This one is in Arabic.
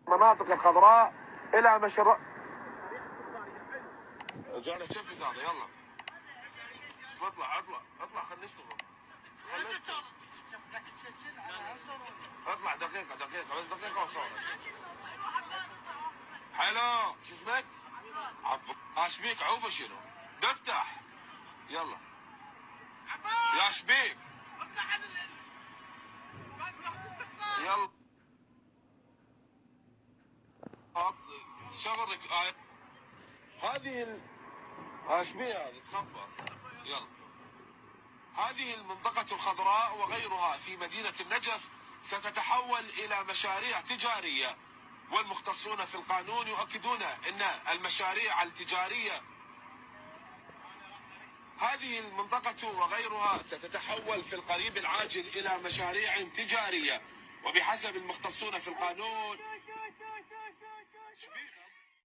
المناطق الخضراء إلى مشروع. جانا تشفت هذا، يلا اطلع خلينا نشتغل. اطلع دقيقة بس دقيقة وصورك. حلو، شو اسمك؟ شبيك عوبة شنو؟ بفتح يلا يا شبيك يلا شغلك. هذه شبيه هذه تخبر. يلا هذه المنطقة الخضراء وغيرها في مدينة النجف ستتحول إلى مشاريع تجارية، والمختصون في القانون يؤكدون أن المشاريع التجارية هذه المنطقة وغيرها ستتحول في القريب العاجل إلى مشاريع تجارية، وبحسب المختصون في القانون